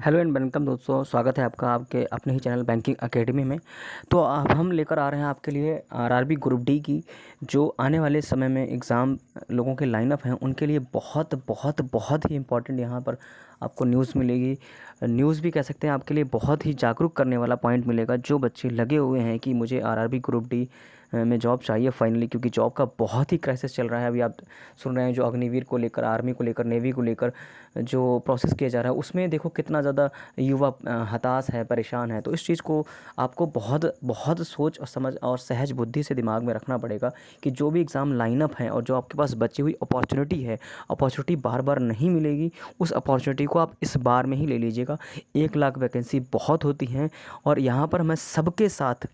Hello and welcome दोस्तों, स्वागत है आपका आपके अपने ही चैनल बैंकिंग एकेडमी में। तो अब हम लेकर आ रहे हैं आपके लिए आरआरबी ग्रुप डी की जो आने वाले समय में एग्ज़ाम लोगों के लाइनअप हैं उनके लिए बहुत बहुत बहुत ही इम्पोर्टेंट यहाँ पर आपको न्यूज़ मिलेगी। न्यूज़ भी कह सकते हैं, आपके लिए बहुत ही जागरूक करने वाला पॉइंट मिलेगा। जो बच्चे लगे हुए हैं कि मुझे आरआरबी ग्रुप डी में जॉब चाहिए फाइनली, क्योंकि जॉब का बहुत ही क्राइसिस चल रहा है। अभी आप सुन रहे हैं जो अग्निवीर को लेकर, आर्मी को लेकर, नेवी को लेकर जो प्रोसेस किया जा रहा है उसमें देखो कितना ज़्यादा युवा हताश है, परेशान है। तो इस चीज़ को आपको बहुत बहुत सोच और समझ और सहज बुद्धि से दिमाग में रखना पड़ेगा कि जो भी एग्ज़ाम लाइनअप है और जो आपके पास बची हुई अपॉर्चुनिटी है, अपॉर्चुनिटी बार बार नहीं मिलेगी। उस अपॉर्चुनिटी को आप इस बार में ही ले लीजिएगा। 1 लाख वैकेंसी बहुत होती हैं और यहाँ पर मैं सबके साथ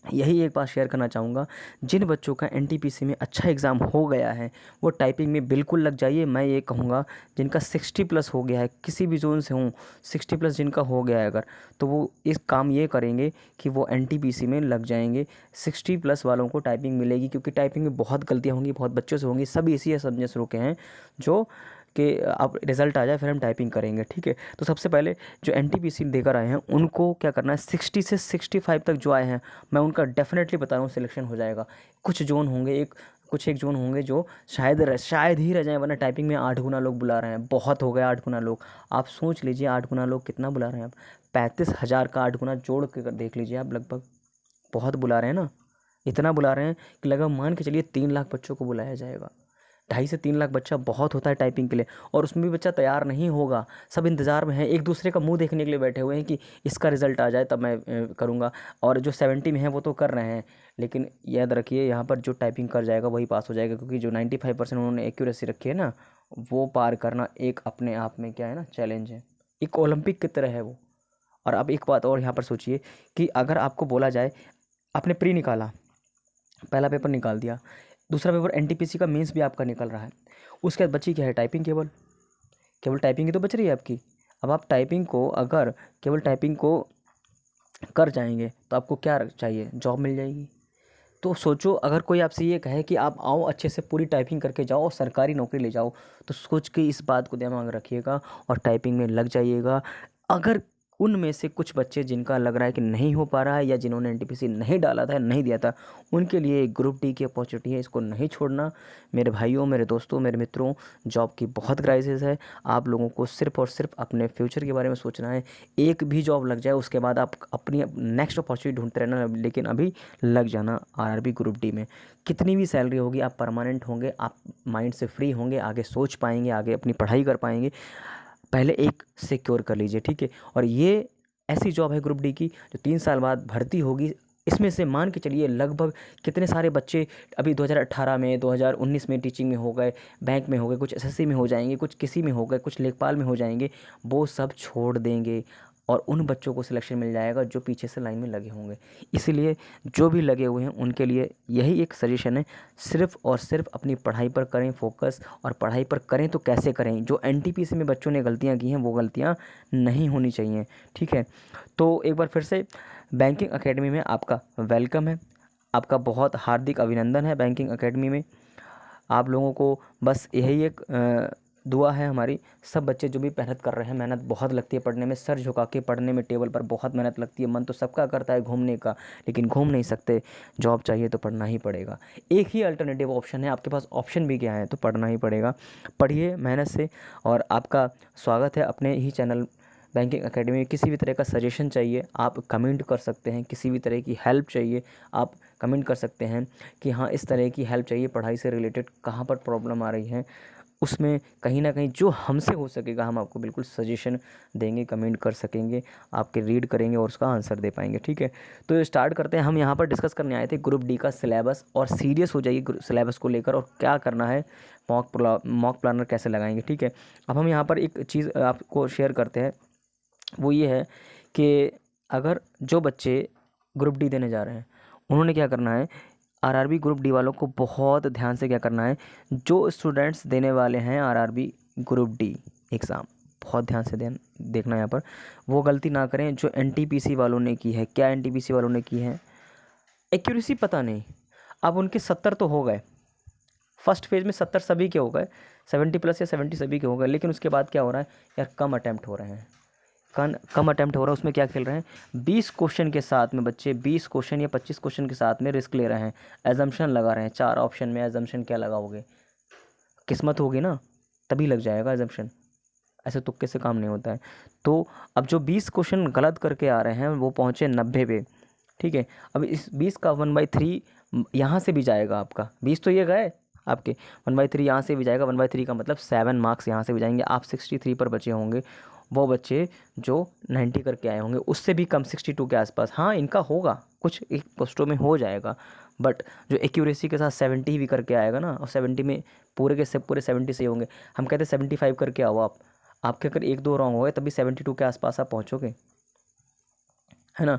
यही एक बात शेयर करना चाहूँगा। जिन बच्चों का एनटीपीसी में अच्छा एग्ज़ाम हो गया है वो टाइपिंग में बिल्कुल लग जाइए। मैं ये कहूँगा जिनका 60+ हो गया है, किसी भी जोन से हूँ, 60+ जिनका हो गया है अगर, तो वो इस काम ये करेंगे कि वो एनटीपीसी में लग जाएंगे। 60+ वालों को टाइपिंग मिलेगी, क्योंकि टाइपिंग में बहुत गलतियाँ होंगी, बहुत बच्चों से होंगी। सभी इसी समझे से रुके हैं जो कि अब रिज़ल्ट आ जाए फिर हम टाइपिंग करेंगे, ठीक है। तो सबसे पहले जो एनटीपीसी देकर आए हैं उनको क्या करना है, 60 से 65 तक जो आए हैं मैं उनका डेफिनेटली बता रहा हूँ सिलेक्शन हो जाएगा। कुछ जोन होंगे, एक जोन होंगे जो शायद ही रह जाएं, वरना टाइपिंग में 8 गुना लोग बुला रहे हैं। बहुत हो गए 8 गुना लोग। आप सोच लीजिए 8 गुना लोग कितना बुला रहे हैं। आप 35,000 का 8 गुना जोड़ कर देख लीजिए आप, लगभग बहुत बुला रहे हैं ना। इतना बुला रहे हैं कि लगभग मान के चलिए 3 लाख बच्चों को बुलाया जाएगा। 2.5 से 3 लाख बच्चा बहुत होता है टाइपिंग के लिए, और उसमें भी बच्चा तैयार नहीं होगा। सब इंतज़ार में है, एक दूसरे का मुंह देखने के लिए बैठे हुए हैं कि इसका रिज़ल्ट आ जाए तब मैं करूँगा। और जो 70 में है वो तो कर रहे हैं, लेकिन याद रखिए यहाँ पर जो टाइपिंग कर जाएगा वही पास हो जाएगा, क्योंकि जो 95% उन्होंने एक्यूरेसी रखी है ना, वो पार करना एक अपने आप में क्या है ना, चैलेंज है। एक ओलंपिक की तरह है वो। और अब एक बात और यहाँ पर सोचिए कि अगर आपको बोला जाए, आपने प्री निकाला, पहला पेपर निकाल दिया, दूसरा पेपर एनटीपीसी का मेंस भी आपका निकल रहा है, उसके बाद बची क्या है, टाइपिंग। केवल केवल टाइपिंग ही तो बच रही है आपकी। अब आप टाइपिंग को, अगर केवल टाइपिंग को कर जाएंगे तो आपको क्या चाहिए, जॉब मिल जाएगी। तो सोचो, अगर कोई आपसे ये कहे कि आप आओ अच्छे से पूरी टाइपिंग करके जाओ और सरकारी नौकरी ले जाओ, तो सोच के इस बात को दिमाग में रखिएगा और टाइपिंग में लग जाइएगा। अगर उनमें से कुछ बच्चे जिनका लग रहा है कि नहीं हो पा रहा है, या जिन्होंने एनटीपीसी नहीं डाला था, नहीं दिया था, उनके लिए एक ग्रुप डी की अपॉर्चुनिटी है, इसको नहीं छोड़ना। मेरे भाइयों, मेरे दोस्तों, मेरे मित्रों, जॉब की बहुत क्राइसिस है। आप लोगों को सिर्फ और सिर्फ अपने फ्यूचर के बारे में सोचना है। एक भी जॉब लग जाए उसके बाद आप अपनी नेक्स्ट अपॉर्चुनिटी ढूंढते रहना, लेकिन अभी लग जाना आरआरबी ग्रुप डी में। कितनी भी सैलरी होगी, आप परमानेंट होंगे, आप माइंड से फ्री होंगे, आगे सोच पाएंगे, आगे अपनी पढ़ाई कर पाएंगे। पहले एक सिक्योर कर लीजिए, ठीक है। और ये ऐसी जॉब है ग्रुप डी की जो 3 साल बाद भर्ती होगी। इसमें से मान के चलिए लगभग कितने सारे बच्चे अभी 2018 में, 2019 में टीचिंग में हो गए, बैंक में हो गए, कुछ एसएससी में हो जाएंगे, कुछ किसी में हो गए, कुछ लेखपाल में हो जाएंगे, वो सब छोड़ देंगे और उन बच्चों को सिलेक्शन मिल जाएगा जो पीछे से लाइन में लगे होंगे। इसलिए जो भी लगे हुए हैं उनके लिए यही एक सजेशन है, सिर्फ़ और सिर्फ अपनी पढ़ाई पर करें फोकस। और पढ़ाई पर करें तो कैसे करें, जो एनटीपीसी में बच्चों ने गलतियां की हैं वो गलतियां नहीं होनी चाहिए, ठीक है। तो एक बार फिर से बैंकिंग एकेडमी में आपका वेलकम है, आपका बहुत हार्दिक अभिनंदन है। बैंकिंग एकेडमी में आप लोगों को बस यही एक दुआ है हमारी, सब बच्चे जो भी मेहनत कर रहे हैं, मेहनत बहुत लगती है पढ़ने में, सर झुका के पढ़ने में, टेबल पर बहुत मेहनत लगती है। मन तो सबका करता है घूमने का, लेकिन घूम नहीं सकते, जॉब चाहिए तो पढ़ना ही पड़ेगा। एक ही अल्टरनेटिव ऑप्शन है आपके पास, ऑप्शन भी क्या है, तो पढ़ना ही पड़ेगा। पढ़िए मेहनत से। और आपका स्वागत है अपने ही चैनल बैंकिंग एकेडमी में। किसी भी तरह का सजेशन चाहिए आप कमेंट कर सकते हैं, किसी भी तरह की हेल्प चाहिए आप कमेंट कर सकते हैं कि हाँ इस तरह की हेल्प चाहिए, पढ़ाई से रिलेटेड कहाँ पर प्रॉब्लम आ रही है, उसमें कहीं ना कहीं जो हमसे हो सकेगा हम आपको बिल्कुल सजेशन देंगे, कमेंट कर सकेंगे, आपके रीड करेंगे और उसका आंसर दे पाएंगे, ठीक है। तो स्टार्ट करते हैं। हम यहाँ पर डिस्कस करने आए थे ग्रुप डी का सिलेबस, और सीरियस हो जाइए सिलेबस को लेकर और क्या करना है, मॉक प्लानर कैसे लगाएंगे, ठीक है। अब हम यहाँ पर एक चीज़ आपको शेयर करते हैं, वो ये है कि अगर जो बच्चे ग्रुप डी देने जा रहे हैं उन्होंने क्या करना है, आरआरबी ग्रुप डी वालों को बहुत ध्यान से क्या करना है, जो स्टूडेंट्स देने वाले हैं आरआरबी ग्रुप डी एग्ज़ाम, बहुत ध्यान से देखना यहाँ पर, वो गलती ना करें जो एनटीपीसी वालों ने की है। क्या एनटीपीसी वालों ने की है, एक्यूरेसी पता नहीं, अब उनके 70 तो हो गए, फर्स्ट फेज़ में 70 सभी के हो गए, 70+ या 70 सभी के हो गए, लेकिन उसके बाद क्या हो रहा है यार, कम अटैम्प्ट हो रहे हैं, कम अटैम्प्ट हो रहा है उसमें क्या खेल रहे हैं, 20 क्वेश्चन के साथ में बच्चे 20 क्वेश्चन या 25 क्वेश्चन के साथ में रिस्क ले रहे हैं, एजम्पशन लगा रहे हैं। 4 ऑप्शन में एजम्पशन क्या लगाओगे, किस्मत होगी ना तभी लग जाएगा एजम्पशन, ऐसे तुक्के से काम नहीं होता है। तो अब जो 20 क्वेश्चन गलत करके आ रहे हैं वो पहुँचे 90 पे, ठीक है। अब इस 20 का 1/3 यहाँ से भी जाएगा, आपका 20 तो ये गए आपके, 1/3 यहाँ से भी जाएगा। 1/3 का मतलब 7 मार्क्स यहाँ से भी जाएंगे। आप 63 पर बचे होंगे, वो बच्चे जो 90 करके आए होंगे उससे भी कम 62 के आसपास, हाँ इनका होगा कुछ एक पोस्टों में हो जाएगा, बट जो एक्यूरेसी के साथ 70 भी करके आएगा ना, और 70 में पूरे के सब पूरे 70 सही होंगे। हम कहते हैं 75 करके आओ आप, आपके अगर 1-2 रॉन्ग हो गए तभी 72 के आसपास आप पहुँचोगे, है ना।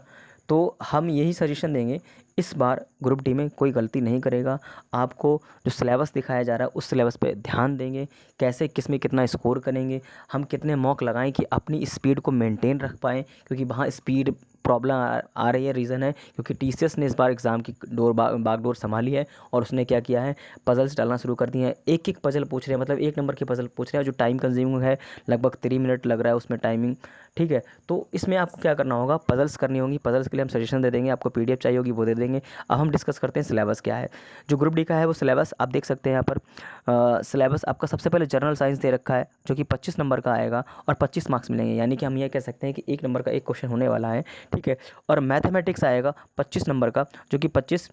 तो हम यही सजेशन देंगे, इस बार ग्रुप डी में कोई गलती नहीं करेगा। आपको जो सिलेबस दिखाया जा रहा है उस सिलेबस पे ध्यान देंगे, कैसे किस में कितना स्कोर करेंगे, हम कितने मॉक लगाएं कि अपनी स्पीड को मेंटेन रख पाएँ, क्योंकि वहाँ स्पीड प्रॉब्लम आ रही है। रीज़न है क्योंकि टीसीएस ने इस बार एग्ज़ाम की बागडोर संभाली है, और उसने क्या किया है, पजल्स डालना शुरू कर दिए हैं। एक एक पजल पूछ रहे हैं, मतलब 1 नंबर की पजल पूछ रहे हैं, जो टाइम कंज्यूमिंग है, लगभग 3 मिनट लग रहा है उसमें टाइमिंग, ठीक है। तो इसमें आपको क्या करना होगा, पजल्स करनी होगी। पजल्स के लिए हम सजेशन दे देंगे, आपको पीडीएफ चाहिए होगी वो दे देंगे। अब हम डिस्कस करते हैं सिलेबस क्या है। जो ग्रुप डी का है वो सिलेबस आप देख सकते हैं यहाँ पर। सिलेबस आपका सबसे पहले जनरल साइंस दे रखा है जो कि 25 नंबर का आएगा और 25 मार्क्स मिलेंगे, यानी कि हम ये कह सकते हैं कि 1 नंबर का एक क्वेश्चन होने वाला है, ठीक है। और मैथमेटिक्स आएगा 25 नंबर का, जो कि 25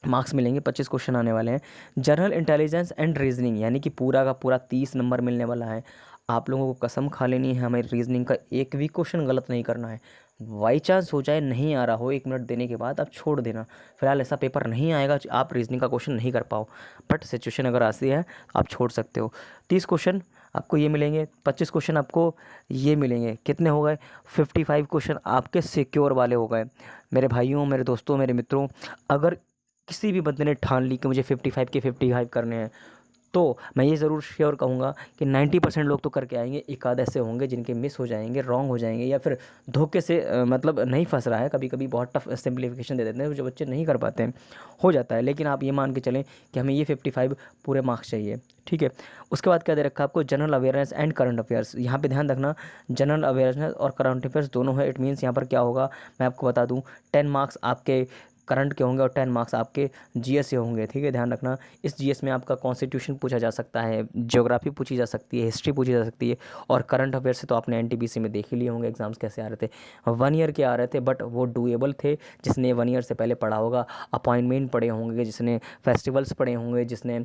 मार्क्स मिलेंगे, 25 क्वेश्चन आने वाले हैं। जनरल इंटेलिजेंस एंड रीजनिंग यानी कि पूरा का पूरा 30 नंबर मिलने वाला है। आप लोगों को कसम खा लेनी है, हमें रीजनिंग का एक भी क्वेश्चन गलत नहीं करना है। बाई चांस हो जाए नहीं आ रहा हो 1 मिनट देने के बाद, आप छोड़ देना। फिलहाल ऐसा पेपर नहीं आएगा आप रीजनिंग का क्वेश्चन नहीं कर पाओ, बट सिचुएशन अगर ऐसी है आप छोड़ सकते हो। 30 क्वेश्चन आपको ये मिलेंगे, 25 क्वेश्चन आपको ये मिलेंगे। कितने हो गए, 55 क्वेश्चन आपके सिक्योर वाले हो गए। मेरे भाइयों, मेरे दोस्तों, मेरे मित्रों, अगर किसी भी बंदे ने ठान ली कि मुझे 55 के 55 करने हैं, तो मैं ये ज़रूर श्योर कहूँगा कि 90% लोग तो करके आएंगे। एक आध ऐसे होंगे जिनके मिस हो जाएंगे, रॉन्ग हो जाएंगे, या फिर धोखे से मतलब नहीं फंस रहा है। कभी कभी बहुत टफ सिंप्लीफिकेशन दे देते हैं जो बच्चे नहीं कर पाते हैं, हो जाता है। लेकिन आप ये मान के चलें कि हमें ये 55 पूरे मार्क्स चाहिए, ठीक है। उसके बाद क्या दे रखा है आपको, general awareness and current affairs. यहाँ पे ध्यान रखना, जनरल अवेयरनेस और करंट अफेयर्स दोनों है। इट मीन्स यहाँ पर क्या होगा मैं आपको बता दूँ, 10 मार्क्स आपके करंट के होंगे और 10 मार्क्स आपके जीएस से होंगे, ठीक है। ध्यान रखना, इस जीएस में आपका कॉन्स्टिट्यूशन पूछा जा सकता है, ज्योग्राफी पूछी जा सकती है, हिस्ट्री पूछी जा सकती है, और करंट अफेयर से तो आपने एनटीपीसी में देख ही लिए होंगे एग्जाम्स कैसे आ रहे थे। 1 ईयर के आ रहे थे, बट वो डूएबल थे जिसने 1 ईयर से पहले पढ़ा होगा, अपॉइंटमेंट पढ़े होंगे, जिसने फेस्टिवल्स पढ़े होंगे, जिसने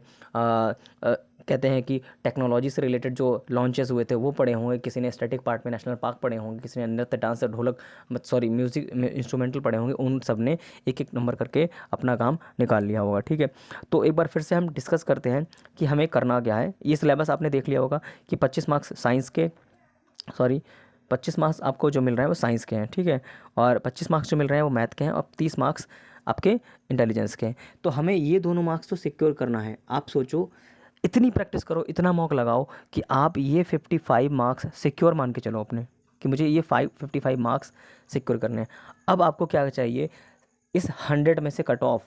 कहते हैं कि टेक्नोलॉजी से रिलेटेड जो लॉन्चेस हुए थे वो पढ़े होंगे, किसी ने स्टैटिक पार्ट में नेशनल पार्क पढ़े होंगे, किसी ने नृत्य डांस ढोलक सॉरी म्यूज़िक इंस्ट्रूमेंटल पढ़े होंगे। उन सब ने एक एक नंबर करके अपना काम निकाल लिया होगा, ठीक है। तो एक बार फिर से हम डिस्कस करते हैं कि हमें करना क्या है। ये सिलेबस आपने देख लिया होगा कि 25 मार्क्स साइंस के, सॉरी 25 मार्क्स आपको जो मिल रहे हैं वो साइंस के हैं, ठीक है, और 25 मार्क्स जो मिल रहे हैं वो मैथ के हैं, और 30 मार्क्स आपके इंटेलिजेंस के हैं। तो हमें ये दोनों मार्क्स तो सिक्योर करना है। आप सोचो, इतनी प्रैक्टिस करो, इतना मॉक लगाओ कि आप ये 55 मार्क्स सिक्योर मान के चलो अपने, कि मुझे ये 55 मार्क्स सिक्योर करने हैं। अब आपको क्या चाहिए, इस 100 में से कट ऑफ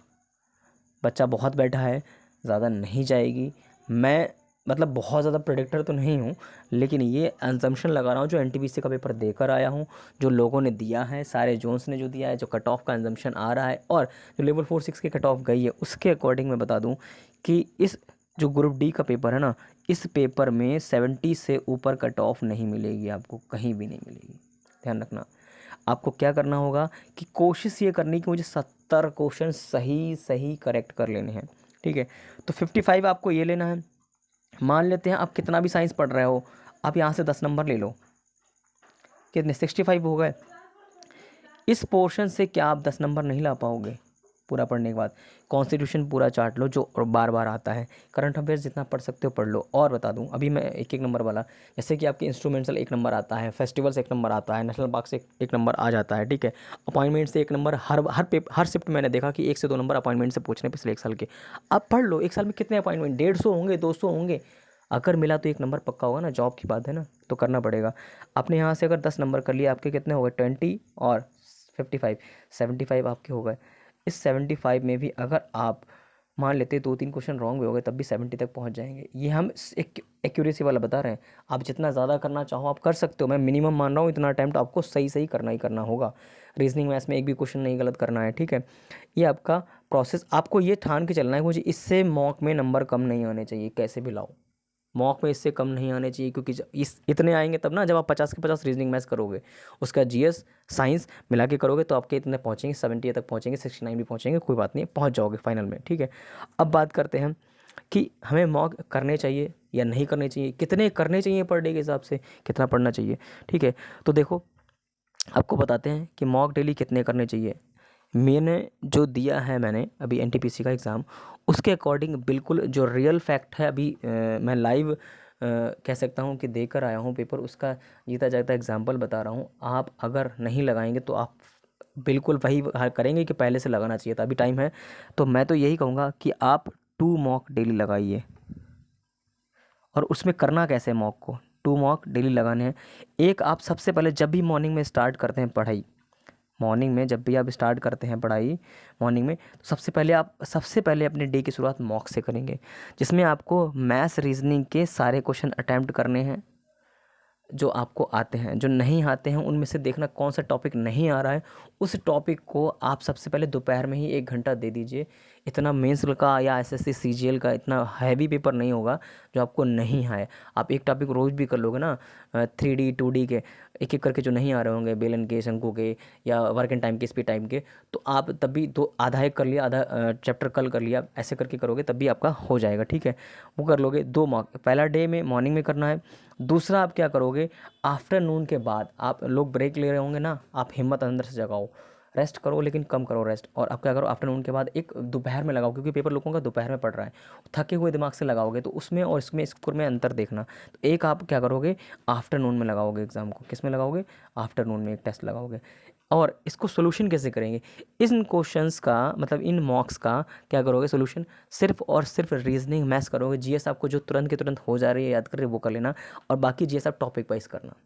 बच्चा बहुत बैठा है, ज़्यादा नहीं जाएगी। मैं मतलब बहुत ज़्यादा प्रेडिक्टर तो नहीं हूँ, लेकिन ये असम्पशन लगा रहा हूँ जो एनटीपीसी का पेपर देकर आया हूँ, जो लोगों ने दिया है, सारे जोन्स ने जो दिया है, जो कट ऑफ का असम्पशन आ रहा है, और जो लेवल 4-6 की कट ऑफ गई है, उसके अकॉर्डिंग मैं बता दूँ कि इस जो ग्रुप डी का पेपर है ना, इस पेपर में 70 से ऊपर कट ऑफ नहीं मिलेगी आपको, कहीं भी नहीं मिलेगी। ध्यान रखना, आपको क्या करना होगा कि कोशिश ये करनी कि मुझे 70 क्वेश्चन सही सही करेक्ट कर लेने हैं, ठीक है। तो 55 आपको ये लेना है। मान लेते हैं आप कितना भी साइंस पढ़ रहे हो, आप यहाँ से 10 नंबर ले लो, कितने 65 हो गए। इस पोर्शन से क्या आप 10 नंबर नहीं ला पाओगे पूरा पढ़ने के बाद? कॉन्स्टिट्यूशन पूरा चार्ट लो जो बार बार आता है, करंट अफेयर्स जितना पढ़ सकते हो पढ़ लो। और बता दूं अभी मैं एक एक नंबर वाला, जैसे कि आपके इंस्ट्रूमेंटल 1 नंबर आता है, फेस्टिवल्स 1 नंबर आता है, नेशनल पार्क से 1 नंबर आ जाता है, ठीक है। अपॉइंटमेंट से 1 नंबर, हर शिफ्ट मैंने देखा कि 1 से 2 नंबर अपॉइंटमेंट से पूछने पिछले 1 साल के। आप पढ़ लो, 1 साल में कितने अपॉइंटमेंट, 150 होंगे, 200 होंगे, अगर मिला तो 1 नंबर पक्का होगा ना, जॉब की बात है ना, तो करना पड़ेगा। आपने यहाँ से अगर 10 नंबर कर लिए, आपके कितने हो गए 20 और 55, 75 आपके हो गए। इस 75 में भी अगर आप मान लेते 2-3 क्वेश्चन रॉन्ग भी हो गए तब भी 70 तक पहुंच जाएंगे। ये हम एक एक्यूरेसी वाला बता रहे हैं। आप जितना ज़्यादा करना चाहो आप कर सकते हो, मैं मिनिमम मान रहा हूँ इतना अटैम्प्ट आपको सही सही करना ही करना होगा। रीजनिंग मैथ्स में एक भी क्वेश्चन नहीं गलत करना है, ठीक है। ये आपका प्रोसेस, आपको ये ठान के चलना है मुझे इससे मॉक में नंबर कम नहीं आने चाहिए, कैसे भी लाओ मॉक में इससे कम नहीं आने चाहिए, क्योंकि इस इतने आएंगे तब ना जब आप 50 के 50 रीजनिंग मैथ्स करोगे, उसका जीएस साइंस मिला के करोगे तो आपके इतने पहुंचेंगे, 70 तक पहुंचेंगे, 69 भी पहुंचेंगे, कोई बात नहीं, पहुंच जाओगे फाइनल में, ठीक है। अब बात करते हैं कि हमें मॉक करने चाहिए या नहीं करने चाहिए, कितने करने चाहिए पर डे के हिसाब से, कितना पढ़ना चाहिए, ठीक है। तो देखो आपको बताते हैं कि मॉक डेली कितने करने चाहिए। मैंने जो दिया है मैंने अभी एनटीपीसी का एग्ज़ाम, उसके अकॉर्डिंग बिल्कुल जो रियल फैक्ट है अभी मैं लाइव कह सकता हूँ कि देकर आया हूँ पेपर, उसका जीता जागता एग्जाम्पल बता रहा हूँ। आप अगर नहीं लगाएंगे तो आप बिल्कुल वही करेंगे कि पहले से लगाना चाहिए था, अभी टाइम है। तो मैं तो यही कहूँगा कि आप 2 मॉक डेली लगाइए। और उसमें करना कैसे है मॉक को, 2 मॉक डेली लगाने हैं। एक, आप सबसे पहले जब भी मॉर्निंग में स्टार्ट करते हैं पढ़ाई, मॉर्निंग में जब भी आप स्टार्ट करते हैं पढ़ाई मॉर्निंग में, तो सबसे पहले अपने डे की शुरुआत मॉक से करेंगे, जिसमें आपको मैथ्स रीजनिंग के सारे क्वेश्चन अटैम्प्ट करने हैं जो आपको आते हैं। जो नहीं आते हैं उनमें से देखना कौन सा टॉपिक नहीं आ रहा है, उस टॉपिक को आप सबसे पहले दोपहर में ही 1 घंटा दे दीजिए। इतना मेंस का या एसएससी सीजीएल का इतना हैवी पेपर नहीं होगा जो आपको नहीं आए। आप एक टॉपिक रोज़ भी कर लोगे ना, 3D 2D के एक एक करके जो नहीं आ रहे होंगे, बेलन के, शंकु के या वर्क एंड टाइम के, स्पीड टाइम के, तो आप तब भी दो आधा एक कर लिया, आधा चैप्टर कल कर लिया, ऐसे करके करोगे तब भी आपका हो जाएगा, ठीक है। वो कर लोगे। 2 मार्क पहला डे में मॉर्निंग में करना है। दूसरा आप क्या करोगे, आफ्टरनून के बाद आप लोग ब्रेक ले रहे होंगे ना, आप हिम्मत अंदर से जगाओ, रेस्ट करो लेकिन कम करो रेस्ट, और आप क्या करो आफ्टरनून के बाद एक दोपहर में लगाओ, क्योंकि पेपर लोगों का दोपहर में पड़ रहा है, थके हुए दिमाग से लगाओगे तो उसमें और इसमें स्कोर में अंतर देखना। तो एक आप क्या करोगे, आफ्टरनून में लगाओगे एग्ज़ाम को। किस में लगाओगे, आफ्टरनून में एक टेस्ट लगाओगे। और इसको सोल्यूशन कैसे करेंगे, इन क्वेश्चंस का मतलब इन मॉक्स का क्या करोगे सोल्यूशन, सिर्फ और सिर्फ रीजनिंग मैथ्स करोगे। जीएस आपको जो तुरंत के तुरंत हो जा रही है याद कर रहे वो कर लेना, और बाकी जीएस आप टॉपिक वाइज करना,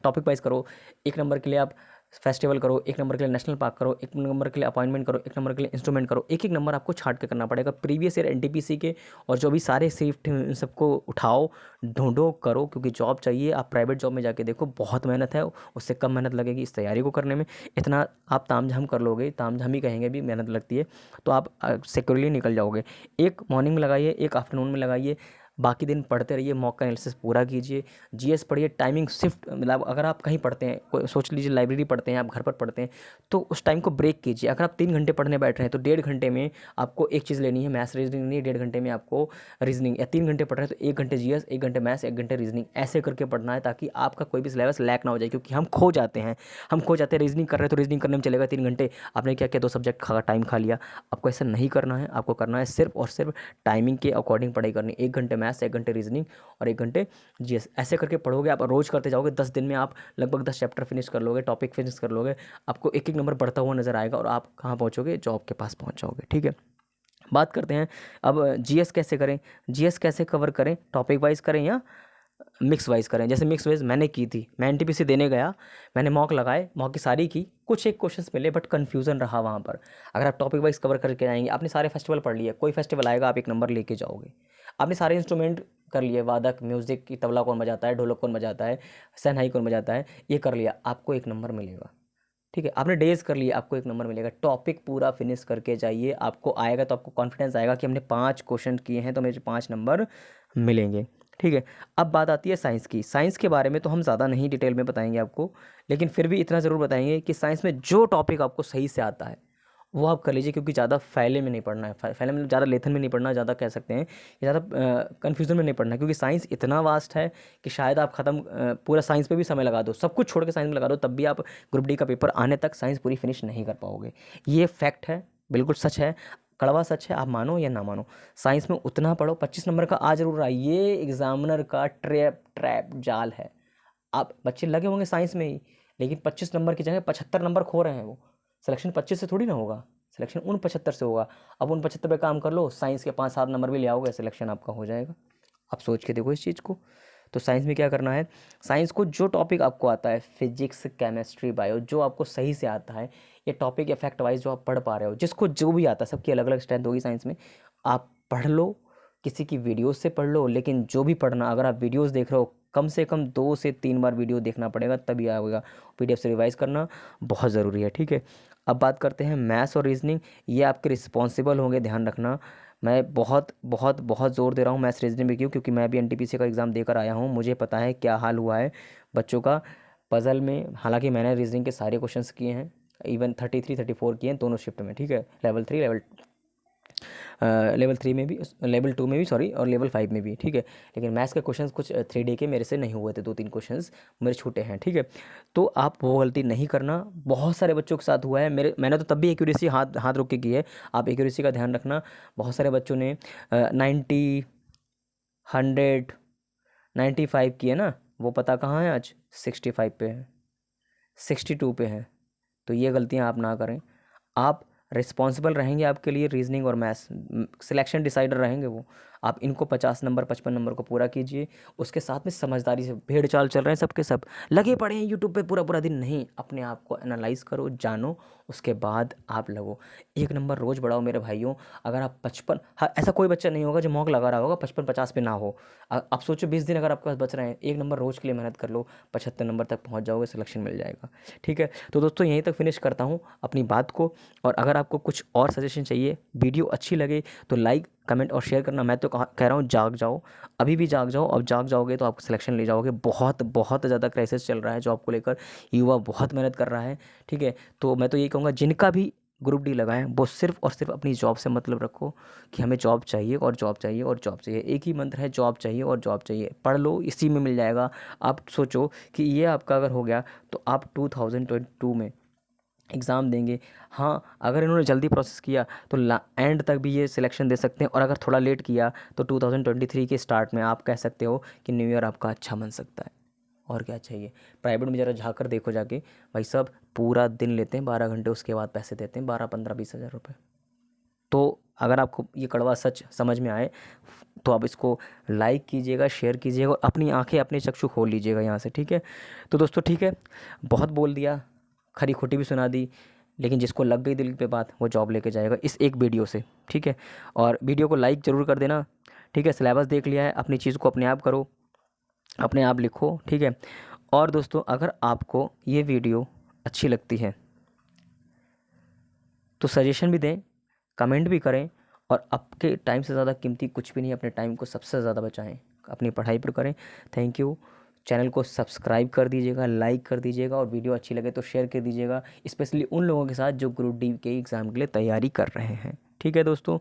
टॉपिक वाइज करो। 1 नंबर के लिए आप फेस्टिवल करो, 1 नंबर के लिए नेशनल पार्क करो, 1 नंबर के लिए अपॉइंटमेंट करो, 1 नंबर के लिए इंस्ट्रूमेंट करो। एक एक नंबर आपको छांट के करना पड़ेगा प्रीवियस ईयर एनटीपीसी के, और जो भी सारे शिफ्ट इन सबको उठाओ, ढूंढो, करो, क्योंकि जॉब चाहिए। आप प्राइवेट जॉब में जाके देखो, बहुत मेहनत है, उससे कम मेहनत लगेगी इस तैयारी को करने में। इतना आप तामझाम कर लोगे, तामझाम ही कहेंगे, भी मेहनत लगती है, तो आप सिक्योरली निकल जाओगे। एक मॉर्निंग में लगाइए, एक आफ्टरनून में लगाइए, बाकी दिन पढ़ते रहिए, मॉक का एनालिसिस पूरा कीजिए। जीएस पढ़िए, टाइमिंग शिफ्ट, मतलब अगर आप कहीं पढ़ते हैं, कोई सोच लीजिए लाइब्रेरी पढ़ते हैं, आप घर पर पढ़ते हैं, तो उस टाइम को ब्रेक कीजिए। अगर आप 3 घंटे पढ़ने बैठ रहे हैं तो 1.5 घंटे में आपको एक चीज़ लेनी है, मैथ्स रीजनिंग नहीं, 1.5 घंटे में आपको रीजनिंग, या 3 घंटे पढ़ रहे हैं तो 1 घंटे जीएस, 1 घंटे मैथ्स, 1 घंटे रीजनिंग, ऐसे करके पढ़ना है ताकि आपका कोई भी सिलेबस लैक ना हो जाए। क्योंकि हम खो जाते हैं, रीजनिंग कर रहे हैं तो रीजनिंग करने में चलेगा 3 घंटे, आपने क्या किया, 2 सब्जेक्ट खा टाइम खा लिया। आपको ऐसा नहीं करना है, आपको करना है सिर्फ और सिर्फ टाइमिंग के अकॉर्डिंग पढ़ाई करनी। 1 घंटे मैथ्स, 1 घंटे रीजनिंग और 1 घंटे जीएस, ऐसे करके पढ़ोगे आप, रोज करते जाओगे, 10 दिन में आप लगभग 10 चैप्टर फिनिश कर लोगे, टॉपिक फिनिश कर लोगे। आपको एक एक नंबर बढ़ता हुआ नजर आएगा और आप कहाँ पहुँचोगे, जॉब के पास पहुँच जाओगे, ठीक है। बात करते हैं अब जीएस कैसे करें, जीएस कैसे कवर करें, टॉपिक वाइज करें या मिक्स वाइज करें। जैसे मिक्स वाइज मैंने की थी, मैं एनटीपीसी देने गया, मैंने मॉक लगाए, मॉक की सारी की, कुछ एक क्वेश्चंस मिले बट कन्फ्यूजन रहा वहाँ पर। अगर आप टॉपिक वाइज कवर करके जाएंगे, आपने सारे फेस्टिवल पढ़ लिए, कोई फेस्टिवल आएगा आप 1 नंबर लेके जाओगे। आपने सारे इंस्ट्रूमेंट कर लिए, वादक, म्यूजिक की, तबला कौन बजाता है, ढोलक कौन बजाता है, शहनाई कौन बजाता है, ये कर लिया, आपको 1 नंबर मिलेगा, ठीक है। आपने डेज कर लिए, आपको 1 नंबर मिलेगा। टॉपिक पूरा फिनिश करके जाइए, आपको आएगा तो आपको कॉन्फिडेंस आएगा कि हमने 5 क्वेश्चन किए हैं तो मुझे 5 नंबर मिलेंगे, ठीक है। अब बात आती है साइंस की। साइंस के बारे में तो हम ज़्यादा नहीं डिटेल में बताएंगे आपको, लेकिन फिर भी इतना ज़रूर बताएंगे कि साइंस में जो टॉपिक आपको सही से आता है वो आप कर लीजिए, क्योंकि ज़्यादा फैले में नहीं पढ़ना है, फैले में ज़्यादा लेथन में नहीं पढ़ना, ज़्यादा कह सकते हैं ज़्यादा कन्फ्यूजन में नहीं पढ़ना है, क्योंकि साइंस इतना वास्ट है कि शायद आप ख़त्म पूरा साइंस पे भी समय लगा दो, सब कुछ छोड़ के साइंस में लगा दो, तब भी आप ग्रुप डी का पेपर आने तक साइंस पूरी फिनिश नहीं कर पाओगे। ये फैक्ट है, बिल्कुल सच है, कड़वा सच है, आप मानो या ना मानो। साइंस में उतना पढ़ो, 25 नंबर का आ जरूर रहा है, ये एग्जामिनर का ट्रैप जाल है। आप बच्चे लगे होंगे साइंस में ही, लेकिन 25 नंबर की जगह 75 नंबर खो रहे हैं। वो सिलेक्शन 25 से थोड़ी ना होगा, सिलेक्शन उन 75 से होगा। अब उन 75 पे काम कर लो, साइंस के 5-7 नंबर भी ले आओगे, सिलेक्शन आपका हो जाएगा। आप सोच के देखो इस चीज़ को। तो साइंस में क्या करना है, साइंस को जो टॉपिक आपको आता है, फिजिक्स, केमिस्ट्री, बायो, जो आपको सही से आता है, ये टॉपिक या फैक्ट वाइज जो आप पढ़ पा रहे हो, जिसको जो भी आता है, सबकी अलग अलग स्ट्रेंथ होगी साइंस में, आप पढ़ लो, किसी की वीडियोस से पढ़ लो, लेकिन जो भी पढ़ना, अगर आप वीडियोस देख रहे हो कम से कम 2 से 3 बार वीडियो देखना पड़ेगा तभी आएगा। पीडीएफ से रिवाइज़ करना बहुत ज़रूरी है, ठीक है। अब बात करते हैं मैथ्स और रीजनिंग। ये आपके रिस्पॉन्सिबल होंगे, ध्यान रखना। मैं बहुत बहुत बहुत ज़ोर दे रहा हूँ मैथ्स रीजनिंग में, क्यों? क्योंकि मैं भी एनटीपीसी का एग्ज़ाम देकर आया हूँ, मुझे पता है क्या हाल हुआ है बच्चों का पज़ल में। हालांकि मैंने रीजनिंग के सारे क्वेश्चंस किए हैं, इवन 33 34 किए हैं दोनों शिफ्ट में, ठीक है। लेवल 3 लेवल 3 में भी, लेवल 2 में भी सॉरी, और लेवल 5 में भी, ठीक है। लेकिन मैथ्स के क्वेश्चंस कुछ 3 डे के मेरे से नहीं हुए थे, 2-3 क्वेश्चंस मेरे छूटे हैं, ठीक है। तो आप वो गलती नहीं करना, बहुत सारे बच्चों के साथ हुआ है। मैंने तो तब भी एक्यूरेसी हाथ हाथ रोक के की है, आप एक्यूरेसी का ध्यान रखना। बहुत सारे बच्चों ने 90, 100, 95 किए ना, वो पता कहाँ है आज? 65 पे है, 62 पे है। तो ये गलतियाँ आप ना करें। आप रिस्पॉन्सिबल रहेंगे, आपके लिए रीजनिंग और मैथ्स सिलेक्शन डिसाइडर रहेंगे वो। आप इनको 50 नंबर 55 नंबर को पूरा कीजिए, उसके साथ में समझदारी से। भेड़ चाल चल रहे हैं सबके सब, लगे पड़े हैं यूट्यूब पे पूरा पूरा दिन, नहीं, अपने आप को एनालाइज करो, जानो, उसके बाद आप लगो। 1 नंबर रोज़ बढ़ाओ मेरे भाइयों। अगर आप 55, हाँ, ऐसा कोई बच्चा नहीं होगा जो मॉक लगा रहा होगा 55-50 पे ना हो। आप सोचो 20 दिन अगर आपके पास बच रहे हैं, 1 नंबर रोज़ के लिए मेहनत कर लो, 75 नंबर तक पहुँच जाओगे, सिलेक्शन मिल जाएगा, ठीक है। तो दोस्तों यहीं तक फिनिश करता हूँ अपनी बात को। और अगर आपको कुछ और सजेशन चाहिए, वीडियो अच्छी लगे तो लाइक कमेंट और शेयर करना। मैं तो कह रहा हूँ जाग जाओ, अभी भी जाग जाओ। अब जाग जाओगे तो आप सिलेक्शन ले जाओगे। बहुत बहुत ज़्यादा क्राइसिस चल रहा है जॉब को लेकर, युवा बहुत मेहनत कर रहा है, ठीक है। तो मैं तो यही कहूँगा, जिनका भी ग्रुप डी लगाएं, वो सिर्फ और सिर्फ अपनी जॉब से मतलब रखो कि हमें जॉब चाहिए और जॉब चाहिए और जॉब चाहिए। एक ही मंत्र है, जॉब चाहिए और जॉब चाहिए। पढ़ लो, इसी में मिल जाएगा। आप सोचो कि ये आपका अगर हो गया तो आप 2022 में एग्ज़ाम देंगे। हाँ, अगर इन्होंने जल्दी प्रोसेस किया तो एंड तक भी ये सिलेक्शन दे सकते हैं, और अगर थोड़ा लेट किया तो 2023 के स्टार्ट में आप कह सकते हो कि न्यू ईयर आपका अच्छा बन सकता है। और क्या चाहिए? प्राइवेट में ज़रा झाँक कर देखो जाके, भाई साहब पूरा दिन लेते हैं 12 घंटे, उसके बाद पैसे देते हैं 12-15-20 हज़ार रुपये। तो अगर आपको ये कड़वा सच समझ में आए तो आप इसको लाइक कीजिएगा, शेयर कीजिएगा, और अपनी आंखें, अपने चक्षु खोल लीजिएगा यहाँ से, ठीक है। तो दोस्तों ठीक है, बहुत बोल दिया, खरी खोटी भी सुना दी, लेकिन जिसको लग गई दिल पे बात वो जॉब लेके जाएगा इस एक वीडियो से, ठीक है। और वीडियो को लाइक ज़रूर कर देना, ठीक है। सिलेबस देख लिया है, अपनी चीज़ को अपने आप करो, अपने आप लिखो, ठीक है। और दोस्तों अगर आपको ये वीडियो अच्छी लगती है तो सजेशन भी दें, कमेंट भी करें, और आपके टाइम से ज़्यादा कीमती कुछ भी नहीं, अपने टाइम को सबसे ज़्यादा बचाएं, अपनी पढ़ाई पर करें। Thank you. चैनल को सब्सक्राइब कर दीजिएगा, लाइक कर दीजिएगा, और वीडियो अच्छी लगे तो शेयर कर दीजिएगा, स्पेशली उन लोगों के साथ जो ग्रुप डी के एग्ज़ाम के लिए तैयारी कर रहे हैं, ठीक है दोस्तों।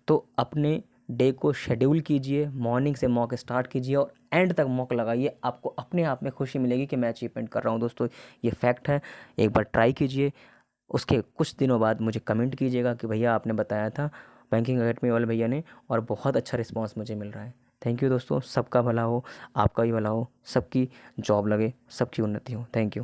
तो अपने डे को शेड्यूल कीजिए, मॉर्निंग से मॉक स्टार्ट कीजिए और एंड तक मॉक लगाइए। आपको अपने आप में खुशी मिलेगी कि मैं अचीवमेंट कर रहा हूँ दोस्तों, ये फैक्ट है। एक बार ट्राई कीजिए, उसके कुछ दिनों बाद मुझे कमेंट कीजिएगा कि भैया आपने बताया था बैंकिंग अकेडमी वाले भैया ने, और बहुत अच्छा रिस्पांस मुझे मिल रहा है। थैंक यू दोस्तों, सबका भला हो, आपका भी भला हो, सबकी जॉब लगे, सबकी उन्नति हो। Thank you.